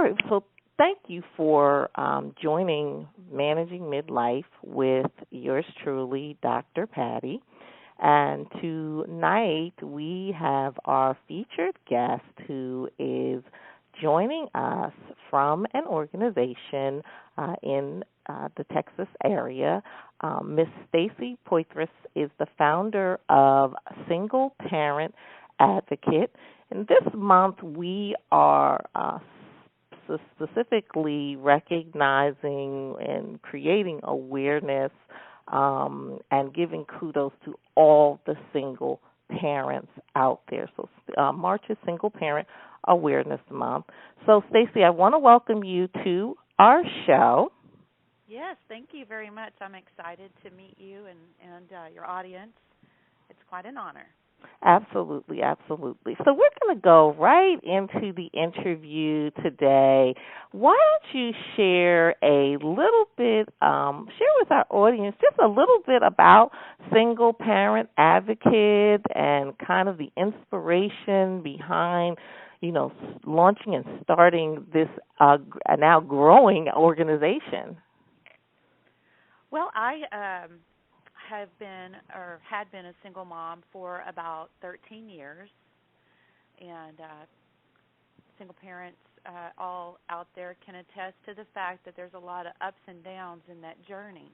right, so thank you for joining Managing Midlife with yours truly, Dr. Patty. And tonight we have our featured guest who is joining us from an organization in the Texas area. Miss Stacie Poythress is the founder of Single Parent Advocate. And this month we are specifically recognizing and creating awareness and giving kudos to all the single parents out there. So March is Single Parent Awareness Month. So Stacie, I want to welcome you to our show. Yes, thank you very much. I'm excited to meet you and your audience. It's quite an honor. Absolutely, absolutely. So we're going to go right into the interview today. Why don't you share a little bit, share with our audience just a little bit about Single Parent Advocate and kind of the inspiration behind, launching and starting this now growing organization. Well, I had been a single mom for about 13 years, and single parents all out there can attest to the fact that there's a lot of ups and downs in that journey.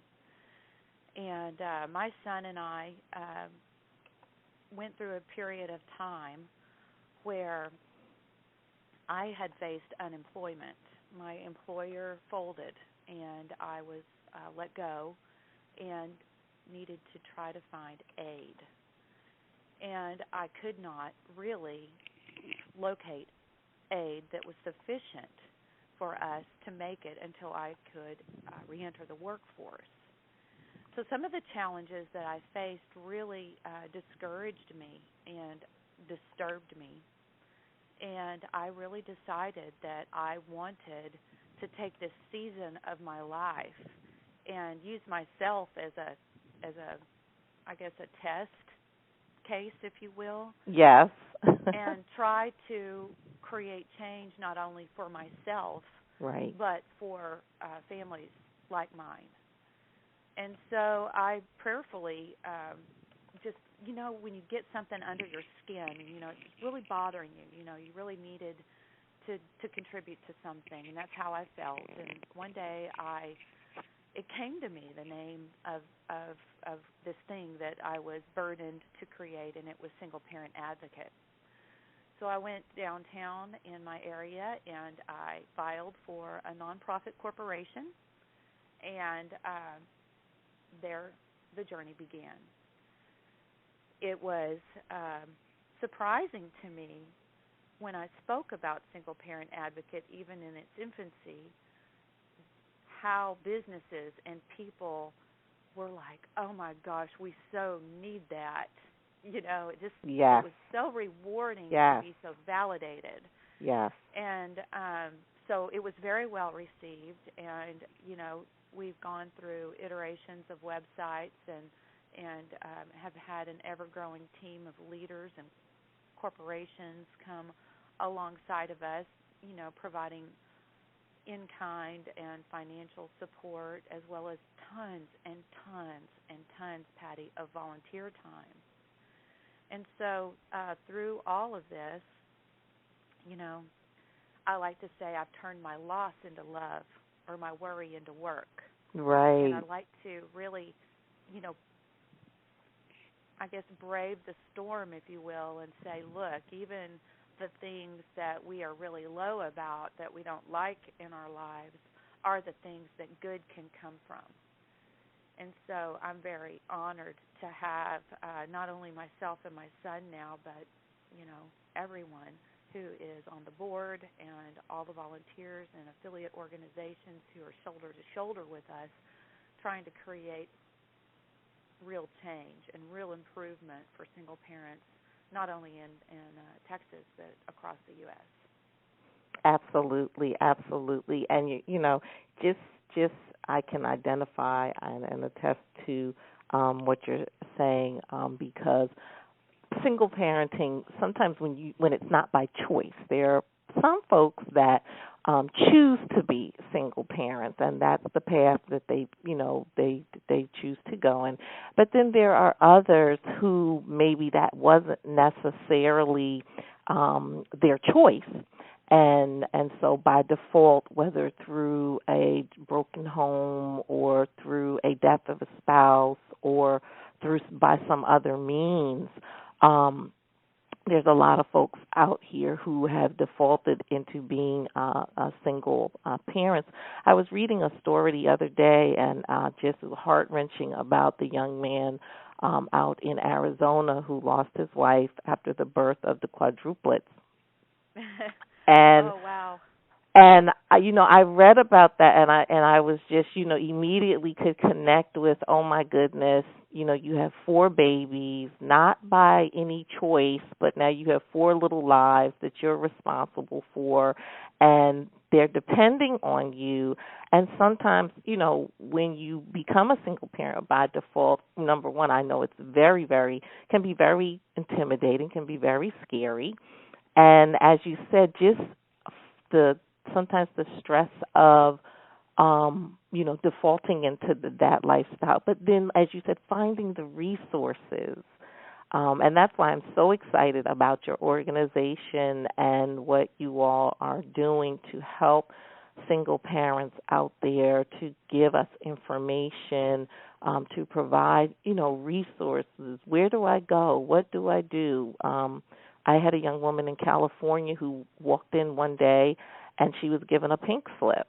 And my son and I went through a period of time where I had faced unemployment. My employer folded, and I was let go and needed to try to find aid. And I could not really locate aid that was sufficient for us to make it until I could reenter the workforce. So some of the challenges that I faced really discouraged me and disturbed me. And I really decided that I wanted to take this season of my life and use myself as a test case, if you will. Yes. And try to create change not only for myself, right, but for families like mine. And so I prayerfully when you get something under your skin, it's really bothering you, you really needed to contribute to something, and that's how I felt. And one day it came to me, the name of this thing that I was burdened to create, and it was Single Parent Advocate. So I went downtown in my area, and I filed for a nonprofit corporation, and there the journey began. It was surprising to me when I spoke about Single Parent Advocate, even in its infancy, how businesses and people were like, oh my gosh, we so need that. It was so rewarding to be so validated. Yes. And so it was very well received, and, we've gone through iterations of websites and have had an ever-growing team of leaders and corporations come alongside of us, providing in-kind and financial support, as well as tons and tons and tons, Patty, of volunteer time. And so through all of this, I like to say I've turned my loss into love or my worry into work. Right. And I like to really, brave the storm, if you will, and say, look, even the things that we are really low about, that we don't like in our lives, are the things that good can come from. And so I'm very honored to have not only myself and my son now, but, everyone who is on the board and all the volunteers and affiliate organizations who are shoulder to shoulder with us, trying to create real change and real improvement for single parents, not only in Texas, but across the U.S. Absolutely, absolutely. And, just I can identify and attest to what you're saying because single parenting, sometimes when it's not by choice, there are some folks that choose to be single parents, and that's the path that they choose to go in. But then there are others who maybe that wasn't necessarily their choice, and so by default, whether through a broken home or through a death of a spouse or through by some other means. There's a lot of folks out here who have defaulted into being single parents. I was reading a story the other day, and just heart-wrenching about the young man out in Arizona who lost his wife after the birth of the quadruplets. And oh wow. And I read about that, and I was just, immediately could connect with, oh my goodness, you have 4 babies, not by any choice, but now you have 4 little lives that you're responsible for, and they're depending on you. And sometimes, when you become a single parent by default, number one, I know it's very, can be very intimidating, can be very scary. And as you said, just sometimes the stress of defaulting into that lifestyle, but then, as you said, finding the resources, and that's why I'm so excited about your organization and what you all are doing to help single parents out there, to give us information, to provide resources. Where do I go? What do I do? I had a young woman in California who walked in one day, and she was given a pink slip.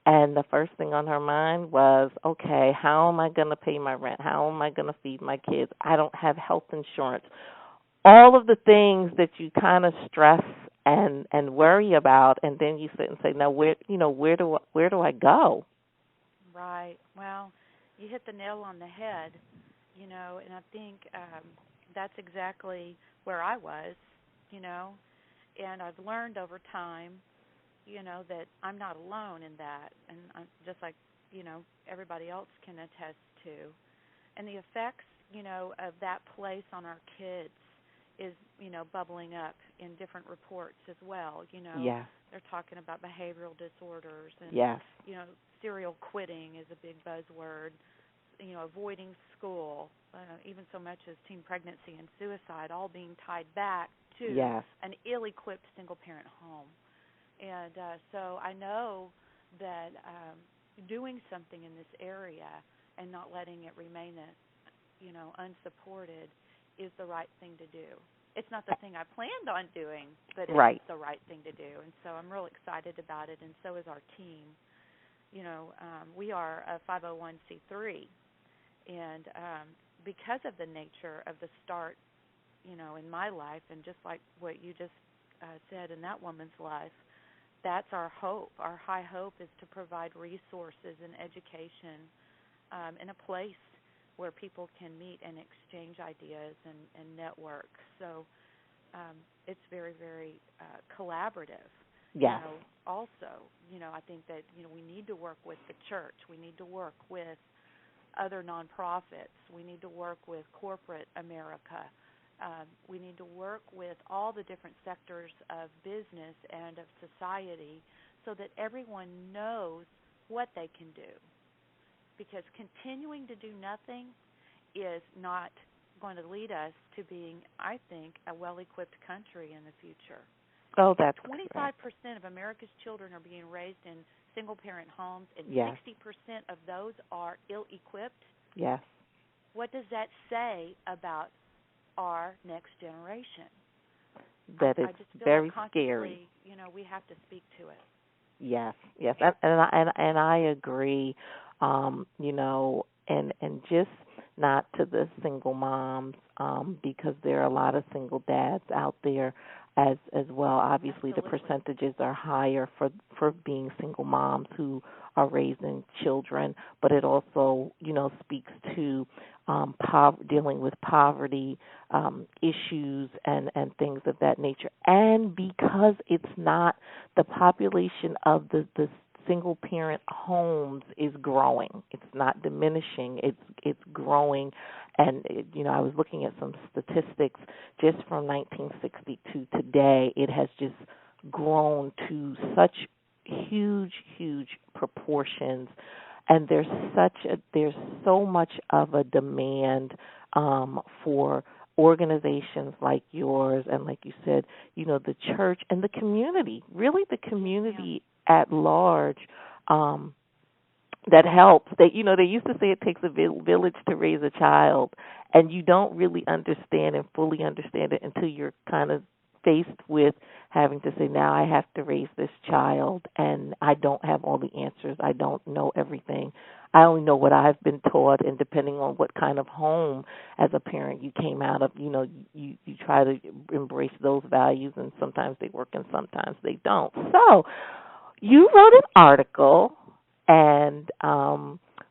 And the first thing on her mind was, okay, how am I going to pay my rent? How am I going to feed my kids? I don't have health insurance. All of the things that you kind of stress and worry about, and then you sit and say, now where do I go? Right. Well, you hit the nail on the head, and I think that's exactly where I was, and I've learned over time, that I'm not alone in that, and I'm just like, everybody else can attest to. And the effects, of that place on our kids is, bubbling up in different reports as well, Yes. They're talking about behavioral disorders and, Yes. Serial quitting is a big buzzword, avoiding school, even so much as teen pregnancy and suicide, all being tied back to Yes. an ill-equipped single-parent home. And so I know that doing something in this area and not letting it remain, unsupported is the right thing to do. It's not the thing I planned on doing, but it's the right thing to do. And so I'm real excited about it, and so is our team. We are a 501c3, and because of the nature of the start, in my life, and just like what you just said in that woman's life, that's our hope. Our high hope is to provide resources and education in a place where people can meet and exchange ideas and network. So it's very, very collaborative. Yes. Also, I think that, we need to work with the church. We need to work with other nonprofits. We need to work with corporate America. We need to work with all the different sectors of business and of society so that everyone knows what they can do. Because continuing to do nothing is not going to lead us to being, I think, a well-equipped country in the future. Oh, that's 25% of America's children are being raised in single-parent homes, and 60% of those are ill-equipped. Yes. What does that say about our next generation? That I it's just feel very like scary. We have to speak to it. Yes, and I agree. And just not to the single moms, because there are a lot of single dads out there as well. Obviously, Absolutely. the percentages are higher for being single moms who are raising children, but it also, speaks to dealing with poverty issues and things of that nature. And because it's not, the population of the single parent homes is growing. It's not diminishing. It's growing. And I was looking at some statistics just from 1960 to today. It has just grown to such huge, huge proportions, and there's so much of a demand for organizations like yours, and like you said, the church and the community, really the community at large. That helps. They used to say it takes a village to raise a child, and you don't really understand and fully understand it until you're kind of faced with having to say, now I have to raise this child, and I don't have all the answers. I don't know everything. I only know what I've been taught, and depending on what kind of home as a parent you came out of, you try to embrace those values, and sometimes they work and sometimes they don't. So you wrote an article and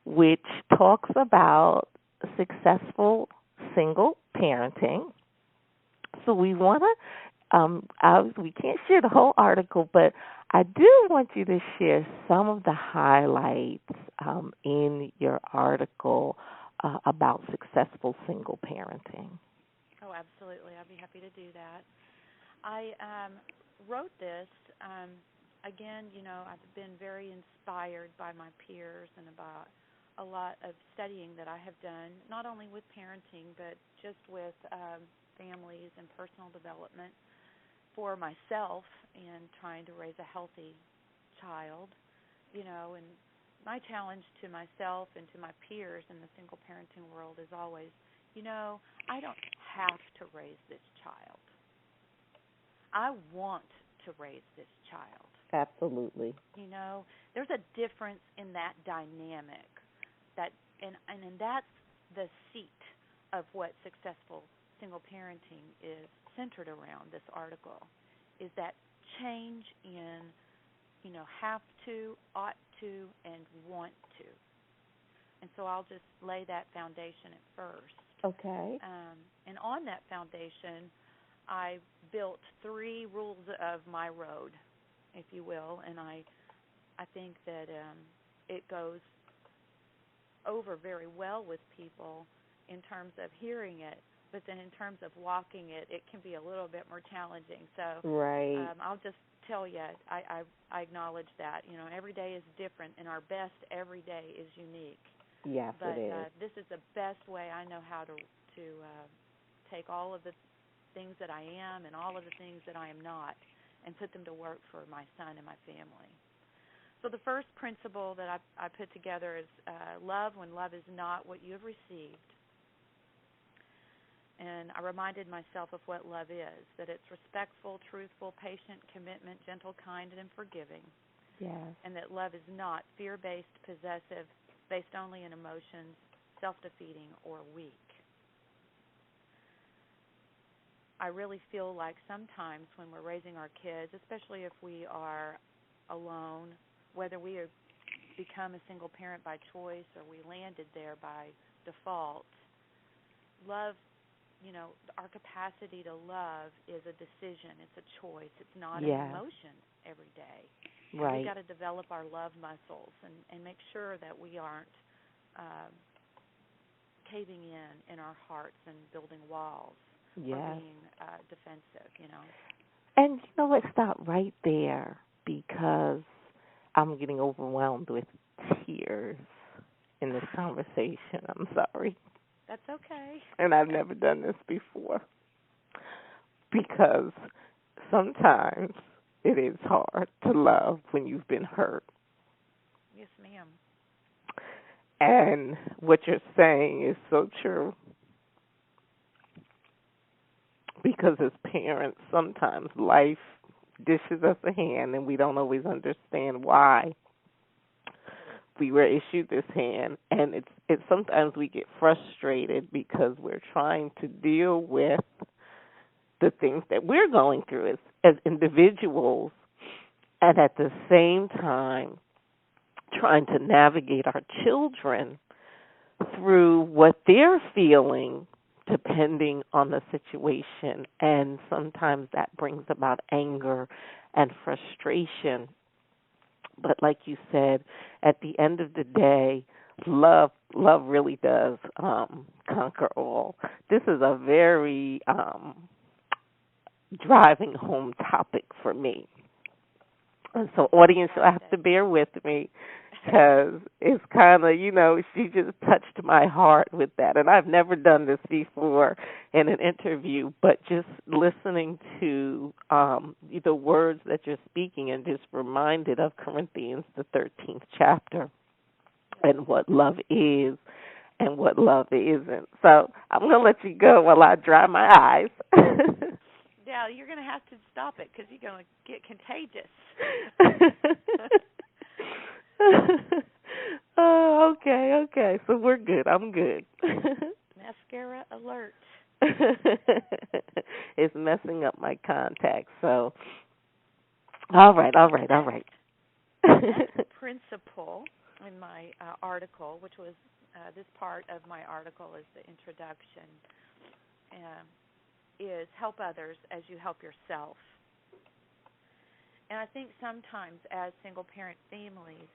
which talks about successful single parenting. So we want to, we can't share the whole article, but I do want you to share some of the highlights in your article about successful single parenting. Oh, absolutely. I'd be happy to do that. I wrote this. Again, I've been very inspired by my peers and about a lot of studying that I have done, not only with parenting, but just with families and personal development for myself and trying to raise a healthy child, and my challenge to myself and to my peers in the single parenting world is always, I don't have to raise this child. I want to raise this child. Absolutely. There's a difference in that dynamic, and that's the seat of what successful single parenting is centered around. This article is that change in, have to, ought to, and want to. And so I'll just lay that foundation at first. Okay. And on that foundation, I built 3 rules of my road, if you will, and I think that it goes over very well with people in terms of hearing it, but then in terms of walking it, it can be a little bit more challenging. So right. I'll just tell you, I acknowledge that. Every day is different, and our best every day is unique. Yes, but, it is. This is the best way I know how to take all of the things that I am and all of the things that I am not and put them to work for my son and my family. So the first principle that I put together is love when love is not what you have received. And I reminded myself of what love is, that it's respectful, truthful, patient, commitment, gentle, kind, and forgiving. Yes. And that love is not fear-based, possessive, based only in emotions, self-defeating, or weak. I really feel like sometimes when we're raising our kids, especially if we are alone, whether we become a single parent by choice or we landed there by default, love, our capacity to love is a decision. It's a choice. It's not an emotion every day. Right. We've got to develop our love muscles and make sure that we aren't caving in our hearts and building walls. Or being defensive, And what? Stop right there, because I'm getting overwhelmed with tears in this conversation. I'm sorry. That's okay. And I've never done this before, because sometimes it is hard to love when you've been hurt. Yes, ma'am. And what you're saying is so true. Because as parents, sometimes life dishes us a hand and we don't always understand why we were issued this hand. And it's sometimes we get frustrated because we're trying to deal with the things that we're going through as individuals, and at the same time trying to navigate our children through what they're feeling depending on the situation, and sometimes that brings about anger and frustration. But like you said, at the end of the day, love really does conquer all. This is a very driving home topic for me. So, audience, you'll have to Fantastic. bear with me because it's kind of, she just touched my heart with that. And I've never done this before in an interview, but just listening to the words that you're speaking and just reminded of Corinthians, the 13th chapter, and what love is and what love isn't. So I'm going to let you go while I dry my eyes. Yeah, you're going to have to stop it because you're going to get contagious. Oh, okay, okay. So we're good. I'm good. Mascara alert. It's messing up my contacts. So, all right, all Well, right, all right. the next principle in my article, which was this part of my article is the introduction, um, is help others as you help yourself. And I think sometimes as single parent families,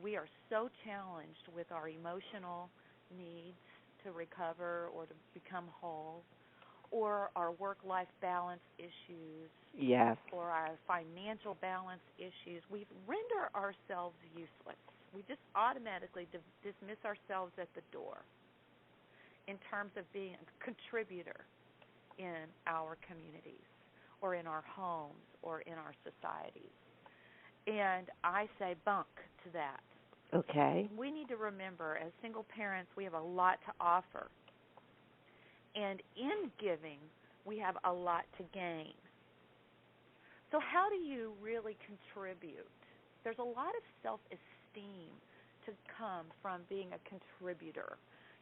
we are so challenged with our emotional needs to recover or to become whole, or our work-life balance issues, Yes. or our financial balance issues. We render ourselves useless. We just automatically dismiss ourselves at the door in terms of being a contributor in our communities or in our homes or in our societies. And I say bunk to that. Okay. We need to remember, as single parents, we have a lot to offer. And in giving, we have a lot to gain. So how do you really contribute? There's a lot of self-esteem to come from being a contributor.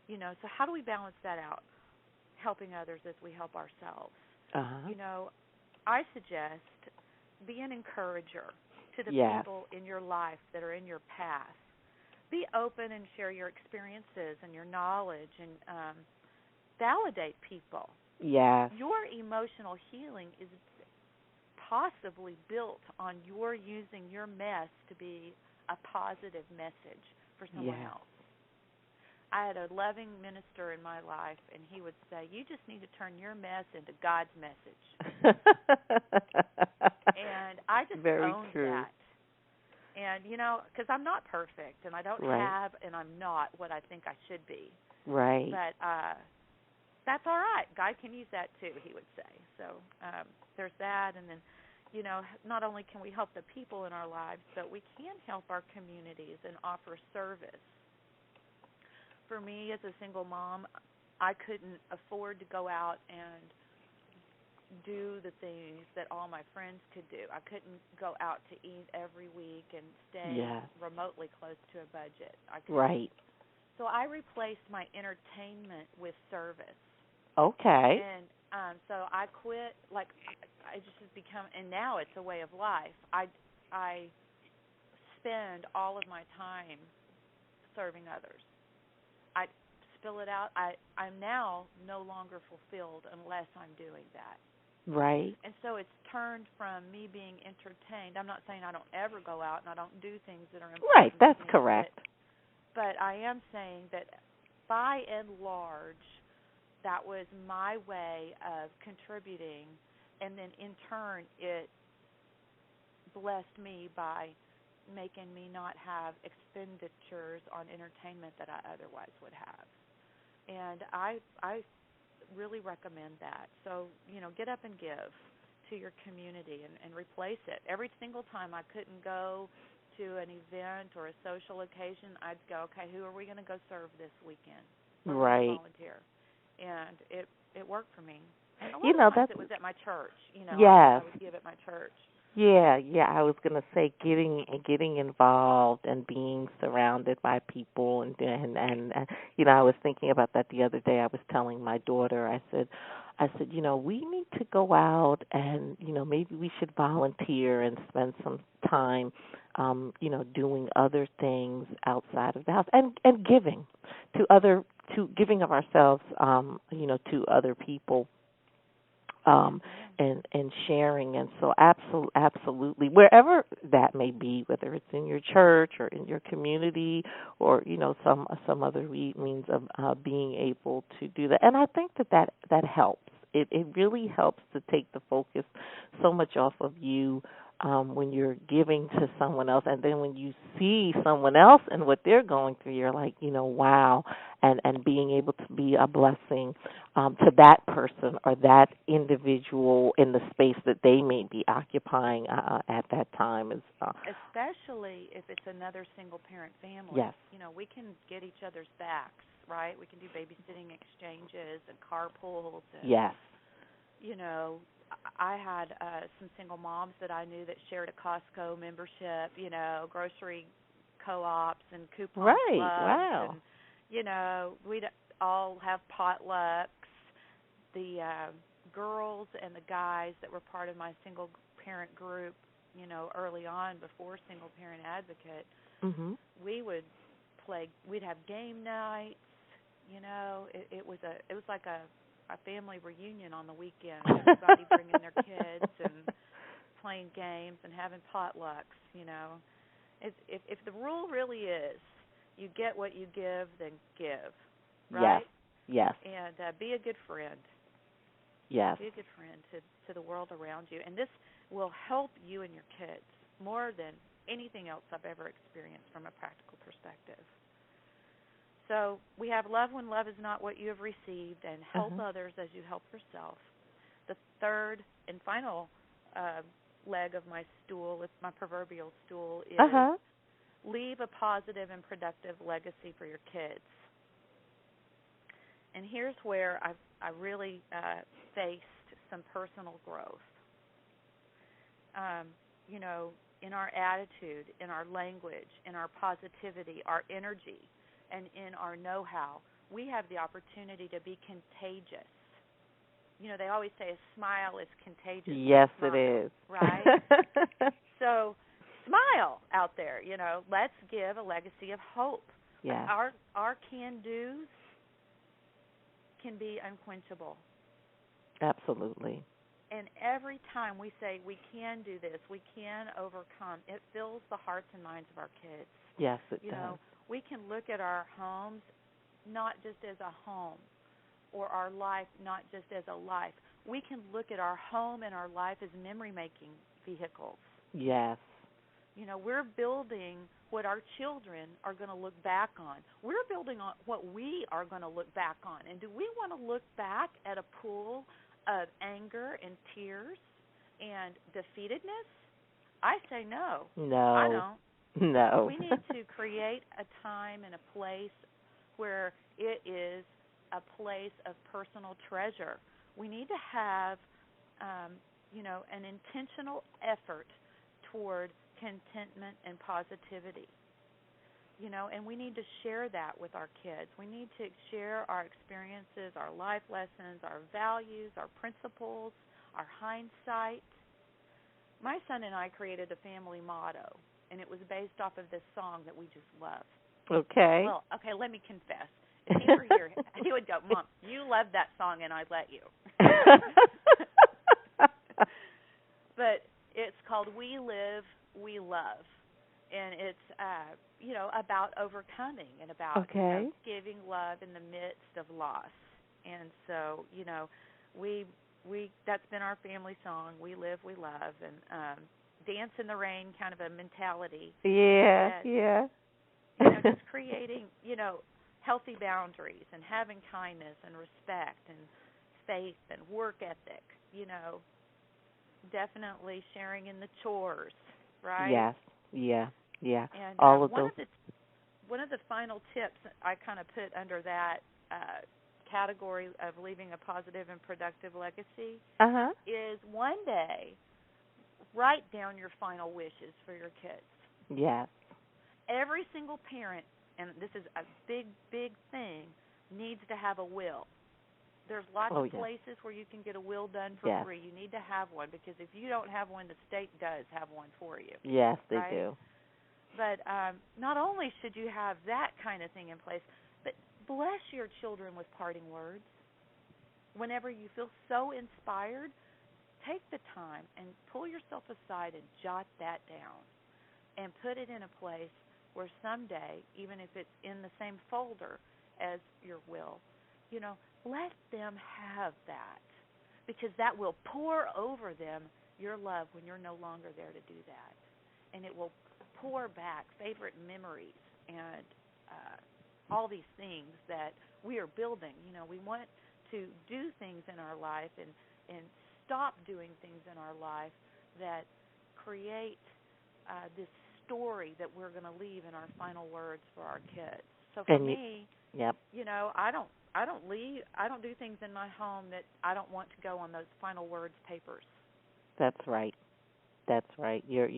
So how do we balance that out? Helping others as we help ourselves. Uh-huh. I suggest be an encourager to the Yes. people in your life that are in your path. Be open and share your experiences and your knowledge and validate people. Yes. Your emotional healing is possibly built on your using your mess to be a positive message for someone Yes. else. I had a loving minister in my life, and he would say, you just need to turn your mess into God's message. And I just Very owned true. that. And, because I'm not perfect, and I don't Right. have, and I'm not what I think I should be. Right. But that's all right. God can use that, too, he would say. So there's that. And then, not only can we help the people in our lives, but we can help our communities and offer service. For me, as a single mom, I couldn't afford to go out and do the things that all my friends could do. I couldn't go out to eat every week and stay Yes. remotely close to a budget. I couldn't. Right. So I replaced my entertainment with service. Okay. And so I quit, I just become, and now it's a way of life. I spend all of my time serving others. I spill it out. I'm now no longer fulfilled unless I'm doing that. Right. And so it's turned from me being entertained. I'm not saying I don't ever go out and I don't do things that are important. Right. That's to me, correct. But I am saying that by and large, that was my way of contributing, and then in turn it blessed me by making me not have expenditures on entertainment that I otherwise would have. And I really recommend that. So, get up and give to your community and replace it. Every single time I couldn't go to an event or a social occasion, I'd go, okay, who are we going to go serve this weekend? Where are we going to Right. volunteer? And it worked for me. And a You lot know, of times that's it was at my church. yes. I would give at my church. Yeah, yeah. I was gonna say getting involved and being surrounded by people and I was thinking about that the other day. I was telling my daughter, I said, we need to go out and, maybe we should volunteer and spend some time doing other things outside of the house and giving of ourselves to other people um, and sharing. And so absolutely, wherever that may be, whether it's in your church or in your community or, some other means of being able to do that. And I think that helps. It really helps to take the focus so much off of you when you're giving to someone else, and then when you see someone else and what they're going through, you're like, wow, and being able to be a blessing to that person or that individual in the space that they may be occupying at that time is especially if it's another single parent family. Yes. We can get each other's backs, right? We can do babysitting exchanges and carpools. And, yes. I had some single moms that I knew that shared a Costco membership, grocery co-ops and coupon Right. clubs. Wow. And, we'd all have potlucks. The girls and the guys that were part of my single parent group, early on before single parent advocate, Mhm. we would we'd have game nights. It was like a family reunion on the weekend. Everybody bringing their kids and playing games and having potlucks. If the rule really is you get what you give, then give, right? Yes. And be a good friend. Yes. Be a good friend to the world around you, and this will help you and your kids more than anything else I've ever experienced from a practical perspective. So we have love when love is not what you have received, and help others as you help yourself. The third and final leg of my stool, it's my proverbial stool, is leave a positive and productive legacy for your kids. And here's where I really faced some personal growth. In our attitude, in our language, in our positivity, our energy, and in our know-how, we have the opportunity to be contagious. They always say a smile is contagious. Yes, it is. Right? So smile out there. Let's give a legacy of hope. Yeah. Our can-dos can be unquenchable. Absolutely. And every time we say we can do this, we can overcome, it fills the hearts and minds of our kids. Yes, it does. We can look at our homes not just as a home, or our life not just as a life. We can look at our home and our life as memory-making vehicles. Yes. We're building what our children are going to look back on. We're building on what we are going to look back on. And do we want to look back at a pool of anger and tears and defeatedness? I say no. No. I don't. No. We need to create a time and a place where it is a place of personal treasure. We need to have, an intentional effort toward contentment and positivity. And we need to share that with our kids. We need to share our experiences, our life lessons, our values, our principles, our hindsight. My son and I created a family motto, and it was based off of this song that we just love. Okay. Well, let me confess. If he were here, he would go, Mom, you love that song, and I let you. But it's called We Live, We Love. And it's, about overcoming and about giving love in the midst of loss. And so, we that's been our family song, We Live, We Love, and dance in the rain kind of a mentality. Yeah, and, just creating, healthy boundaries and having kindness and respect and faith and work ethic, definitely sharing in the chores, right? Yes, yeah. And all of those. One of the final tips I kind of put under that category of leaving a positive and productive legacy is one day write down your final wishes for your kids. Yes. Every single parent, and this is a big, big thing, needs to have a will. There's lots of places where you can get a will done for free. You need to have one, because if you don't have one, the state does have one for you. Yes, they right? do. But not only should you have that kind of thing in place, but bless your children with parting words. Whenever you feel so inspired, take the time and pull yourself aside and jot that down and put it in a place where someday, even if it's in the same folder as your will, let them have that, because that will pour over them your love when you're no longer there to do that. And it will pour back favorite memories and all these things that we are building. You know, we want to do things in our life and stop doing things in our life that create this story that we're going to leave in our final words for our kids. So for me, yep. you know, I don't do things in my home that I don't want to go on those final words papers. That's right. That's right. You're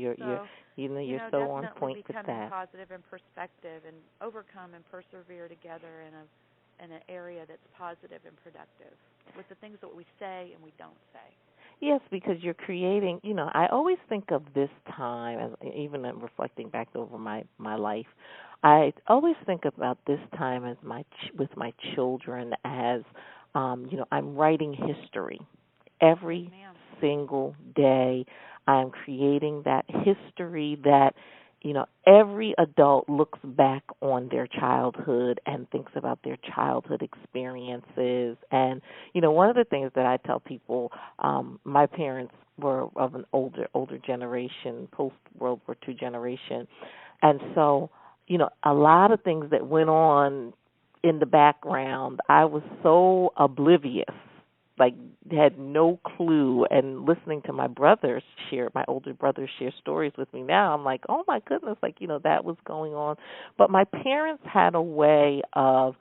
so on point with that. Becoming positive and perspective and overcome and persevere together in an area that's positive and productive with the things that we say and we don't say. Yes, because you're creating, you know, I always think of this time, as even reflecting back over my life, I always think about this time as with my children as, you know, I'm writing history. Every single day I'm creating that history that, you know, every adult looks back on their childhood and thinks about their childhood experiences. And, you know, one of the things that I tell people, my parents were of an older generation, post-World War II generation. And so, you know, a lot of things that went on in the background, I was so oblivious, like had no clue. And listening to my older brothers share stories with me now, I'm like, oh my goodness, like, you know, that was going on. But my parents had a way of,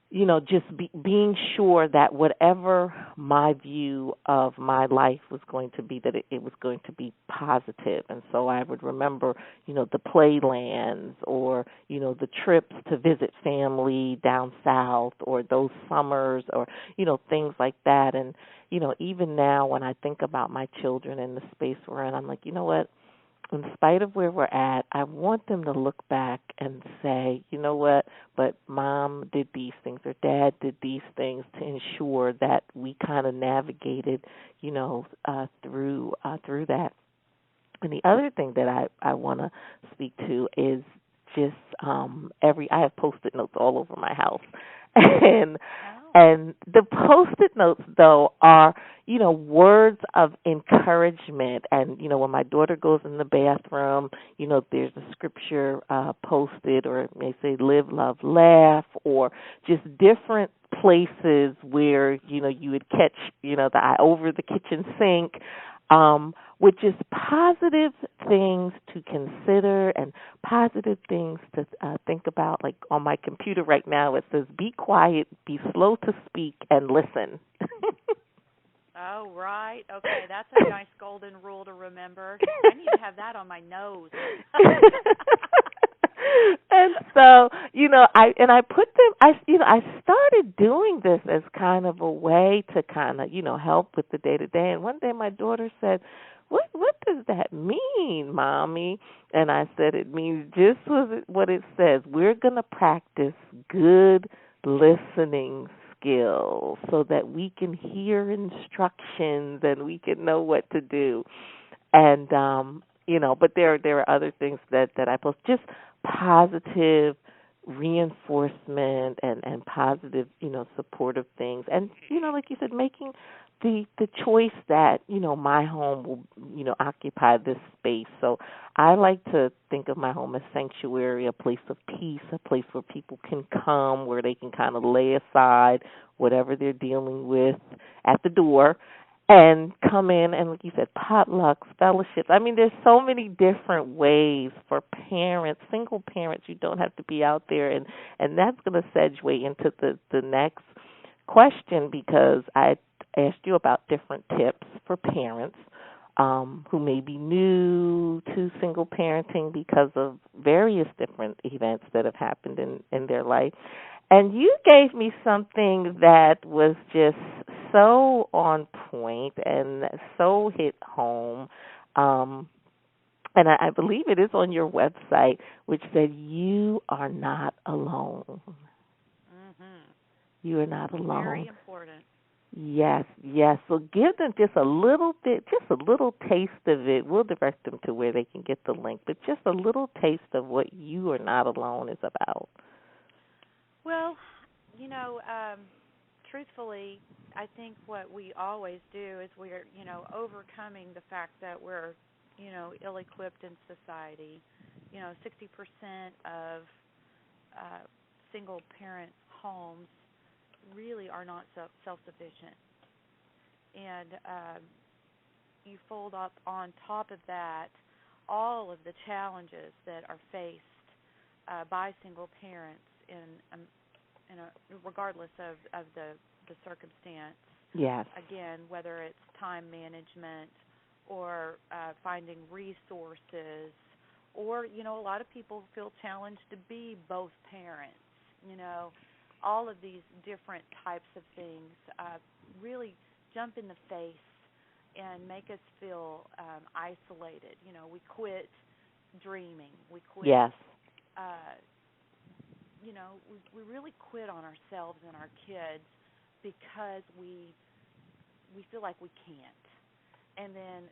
you know, just being sure that whatever my view of my life was going to be, that it was going to be positive. And so I would remember, you know, the playlands or, you know, the trips to visit family down south or those summers or, you know, things like that. And, you know, even now when I think about my children and the space we're in, I'm like, you know what? In spite of where we're at, I want them to look back and say, you know what, but Mom did these things or Dad did these things to ensure that we kind of navigated, you know, through that. And the other thing that I want to speak to is just I have Post-it notes all over my house. And the Post-it notes, though, are, you know, words of encouragement. And, you know, when my daughter goes in the bathroom, you know, there's a scripture posted, or it may say live, love, laugh, or just different places where, you know, you would catch, you know, the eye over the kitchen sink, with just positive things to consider and positive things to think about. Like on my computer right now, it says, be quiet, be slow to speak, and listen. Oh, right. Okay, that's a nice golden rule to remember. I need to have that on my nose. And so, you know, I put them, I started doing this as kind of a way to kind of, you know, help with the day-to-day. And one day my daughter said, what does that mean, Mommy? And I said, it means just what it says. We're going to practice good listening skills so that we can hear instructions and we can know what to do. And, you know, but there are other things that I post, just positive reinforcement and positive, you know, supportive things. And, you know, like you said, making the choice that, you know, my home will, you know, occupy this space. So I like to think of my home as sanctuary, a place of peace, a place where people can come, where they can kind of lay aside whatever they're dealing with at the door and come in and, like you said, potlucks, fellowships. I mean, there's so many different ways for parents, single parents. You don't have to be out there. And that's going to segue into the next question, because I asked you about different tips for parents who may be new to single parenting because of various different events that have happened in their life. And you gave me something that was just so on point and so hit home. And I believe it is on your website, which said you are not alone. Mm-hmm. You are not alone. Very important. Yes. So give them just a little bit, just a little taste of it. We'll direct them to where they can get the link, but just a little taste of what You Are Not Alone is about. Well, you know, truthfully, I think what we always do is we're, overcoming the fact that we're, ill-equipped in society. 60% of single-parent homes really are not self-sufficient. And you fold up on top of that all of the challenges that are faced by single parents regardless of the circumstance. Yes. Again, whether it's time management or finding resources, or a lot of people feel challenged to be both parents. All of these different types of things really jump in the face and make us feel isolated. We quit dreaming. We quit. Yes. We really quit on ourselves and our kids because we feel like we can't. And then,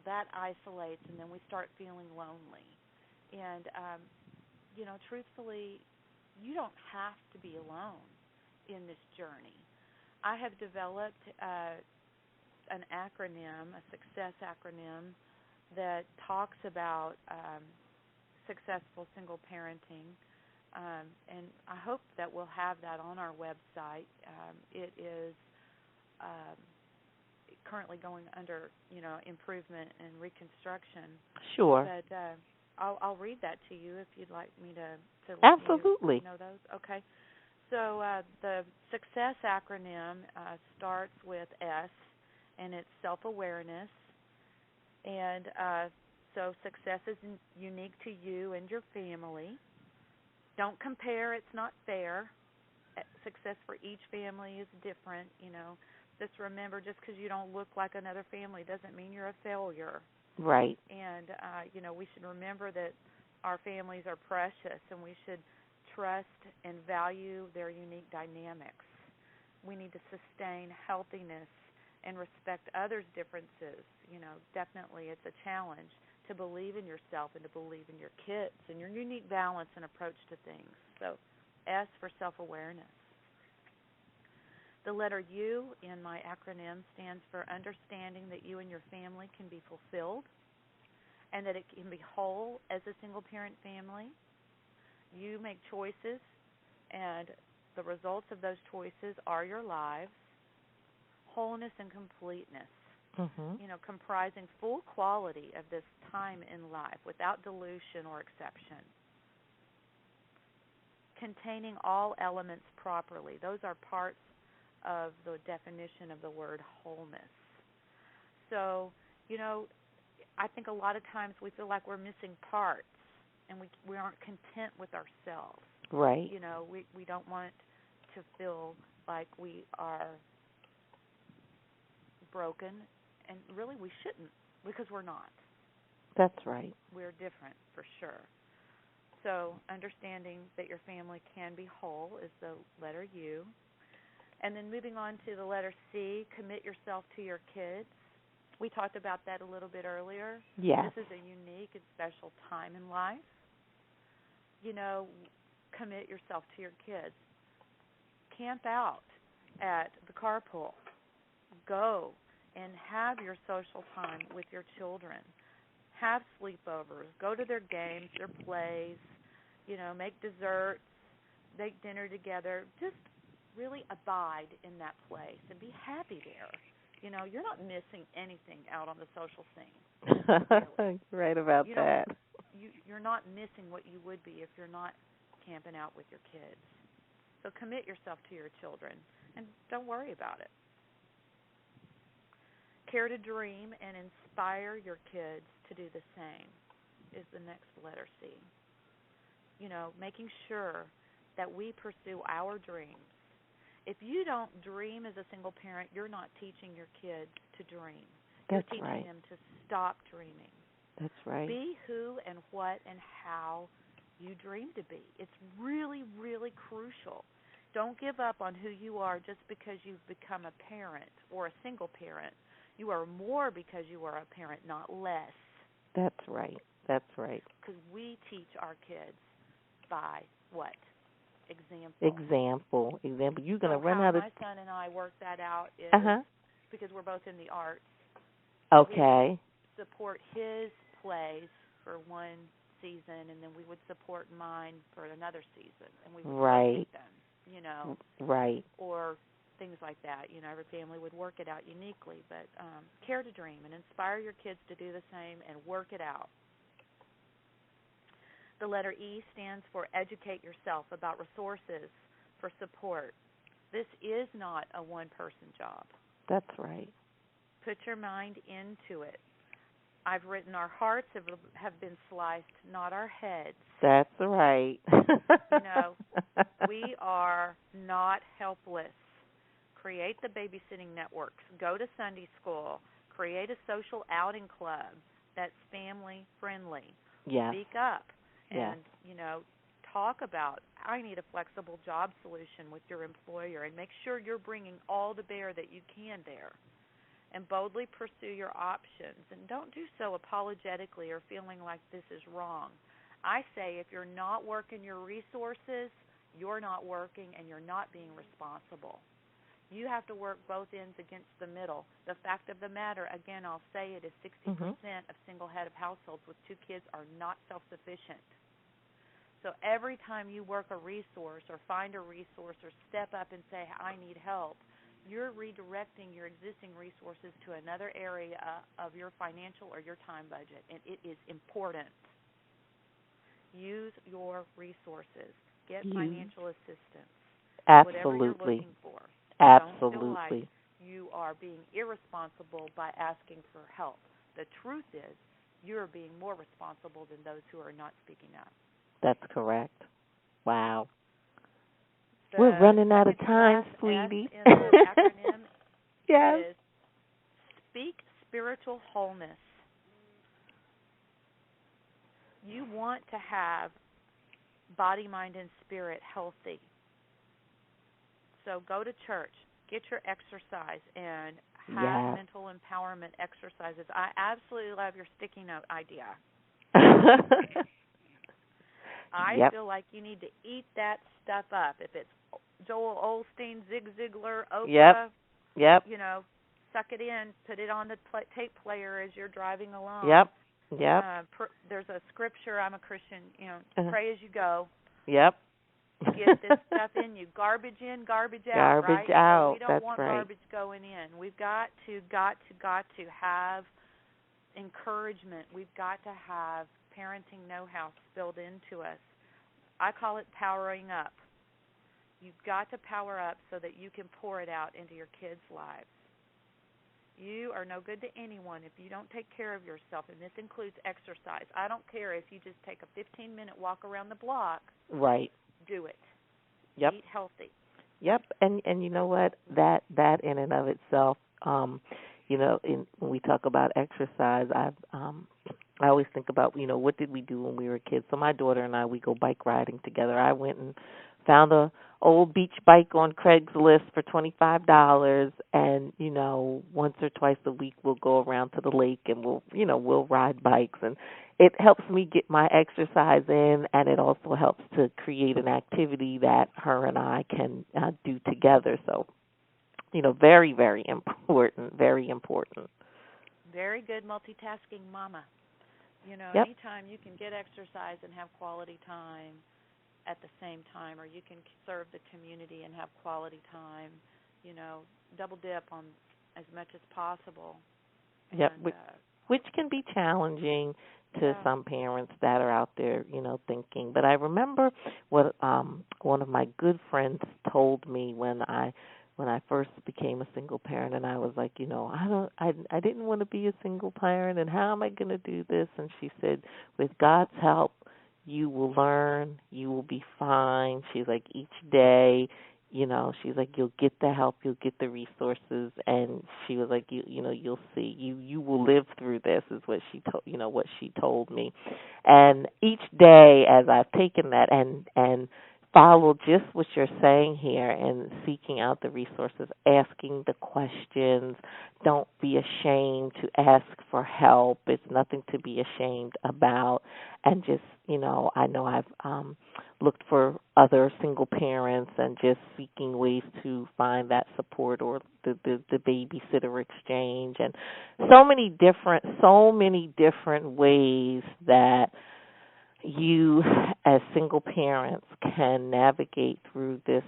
that isolates, and then we start feeling lonely. And, truthfully, you don't have to be alone in this journey. I have developed an acronym, a success acronym, that talks about successful single parenting. And I hope that we'll have that on our website. It is currently going under, improvement and reconstruction. Sure. But I'll read that to you if you'd like me to Absolutely. know those. Okay. So the success acronym starts with S, and it's self-awareness. And so success is unique to you and your family. Don't compare. It's not fair. Success for each family is different. Just remember, just because you don't look like another family doesn't mean you're a failure. Right. And, we should remember that our families are precious, and we should trust and value their unique dynamics. We need to sustain healthiness and respect others' differences. Definitely it's a challenge to believe in yourself and to believe in your kids and your unique balance and approach to things. So S for self-awareness. The letter U in my acronym stands for understanding that you and your family can be fulfilled and that it can be whole as a single-parent family. You make choices, and the results of those choices are your lives. Wholeness and completeness, comprising full quality of this time in life without dilution or exception. Containing all elements properly. Those are parts of the definition of the word wholeness. So, I think a lot of times we feel like we're missing parts, and we aren't content with ourselves. Right. We don't want to feel like we are broken, and really we shouldn't, because we're not. That's right. We're different, for sure. So understanding that your family can be whole is the letter U. And then moving on to the letter C, commit yourself to your kids. We talked about that a little bit earlier. Yes. This is a unique and special time in life. Commit yourself to your kids. Camp out at the carpool. Go and have your social time with your children. Have sleepovers. Go to their games, their plays. Make desserts. Make dinner together. Just really abide in that place and be happy there. You're not missing anything out on the social scene. Really. Right about that. You're not missing what you would be if you're not camping out with your kids. So commit yourself to your children, and don't worry about it. Care to dream and inspire your kids to do the same is the next letter C. Making sure that we pursue our dreams. If you don't dream as a single parent, you're not teaching your kids to dream. You're teaching them to stop dreaming. That's right. Be who and what and how you dream to be. It's really, really crucial. Don't give up on who you are just because you've become a parent or a single parent. You are more because you are a parent, not less. That's right. That's right. Because we teach our kids by what? example. Example. You're gonna So run how out of. my son and I work that out Uh is huh. because we're both in the arts, that we would Okay. support his plays for one season, and then we would support mine for another season, and we would Right. rotate them, you know, Right. or things like that. You know, every family would work it out uniquely, but care to dream and inspire your kids to do the same and work it out. The letter E stands for educate yourself about resources for support. This is not a one-person job. That's right. Put your mind into it. I've written our hearts have been sliced, not our heads. That's right. You know, we are not helpless. Create the babysitting networks. Go to Sunday school. Create a social outing club that's family friendly. Yes. Speak up Yes. and, you know, talk about I need a flexible job solution with your employer and make sure you're bringing all to bear that you can there. And boldly pursue your options. And don't do so apologetically or feeling like this is wrong. I say if you're not working your resources, you're not working and you're not being responsible. You have to work both ends against the middle. The fact of the matter, again, I'll say it is 60% of single head of households with two kids are not self-sufficient. So every time you work a resource or find a resource or step up and say, I need help, you're redirecting your existing resources to another area of your financial or your time budget, and it is important. Use your resources. Get financial assistance. Whatever you're Absolutely. looking for. Don't feel like Absolutely. you are being irresponsible by asking for help. The truth is, you're being more responsible than those who are not speaking up. That's correct. Wow. The We're running out of second to time, last S sweetie. in the acronym Yes. is speak spiritual wholeness. You want to have body, mind, and spirit healthy. So go to church, get your exercise, and have Yes. mental empowerment exercises. I absolutely love your sticky note idea. I Yep. feel like you need to eat that stuff up. If it's Joel Osteen, Zig Ziglar, Yep. Oprah, Yep. you know, suck it in, put it on the tape player as you're driving along. Yep. Yep. There's a scripture, I'm a Christian, you know, pray as you go. Yep. Get this stuff in you. Garbage in, garbage out, Garbage right? out. So we don't That's want right. garbage going in. We've got to have encouragement. We've got to have parenting know-how spilled into us. I call it powering up. You've got to power up so that you can pour it out into your kids' lives. You are no good to anyone if you don't take care of yourself, and this includes exercise. I don't care if you just take a 15-minute walk around the block. Right. Do it. Yep. Eat healthy. Yep. And you know what? That in and of itself, you know, when we talk about exercise, I always think about, you know, what did we do when we were kids? So my daughter and I, we go bike riding together. I went and found a old beach bike on Craigslist for $25, and, you know, once or twice a week we'll go around to the lake and we'll ride bikes, and it helps me get my exercise in, and it also helps to create an activity that her and I can do together. So, you know, very, very important, very important. Very good multitasking mama. You know, Yep. anytime you can get exercise and have quality time at the same time, or you can serve the community and have quality time, you know, double dip on as much as possible. Yep. And, which can be challenging to some parents that are out there, you know, thinking. But I remember what one of my good friends told me when I first became a single parent, and I was like, you know, I didn't want to be a single parent, and how am I going to do this? And she said, with God's help, you will learn, you will be fine. She's like, each day, you know, she's like, you'll get the help, you'll get the resources, and she was like, you know, you'll see, you will live through this, is what she told me. And each day, as I've taken that and follow just what you're saying here and seeking out the resources, asking the questions. Don't be ashamed to ask for help. It's nothing to be ashamed about. And just, you know, I know I've looked for other single parents and just seeking ways to find that support, or the babysitter exchange, and so many different ways that you as single parents can navigate through this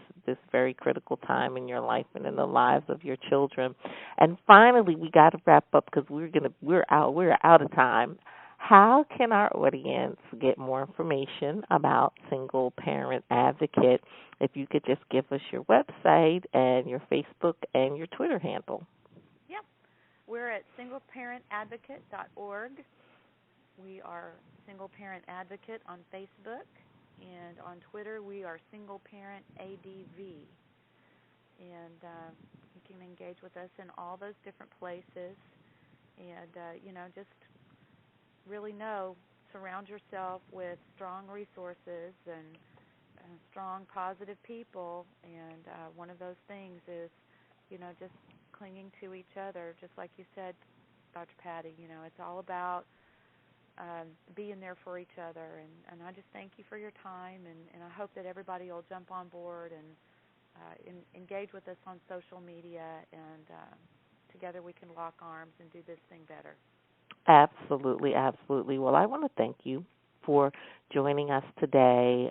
very critical time in your life and in the lives of your children. And finally, we got to wrap up because we're out of time. How can our audience get more information about Single Parent Advocate? If you could just give us your website and your Facebook and your Twitter handle. Yep. We're at singleparentadvocate.org. We are Single Parent Advocate on Facebook, and on Twitter we are Single Parent ADV. And you can engage with us in all those different places. And, just really surround yourself with strong resources and strong, positive people. And one of those things is, just clinging to each other, just like you said, Dr. Patty. It's all about being there for each other. And I just thank you for your time, and I hope that everybody will jump on board and engage with us on social media, and together we can lock arms and do this thing better. Absolutely, absolutely. Well, I want to thank you for joining us today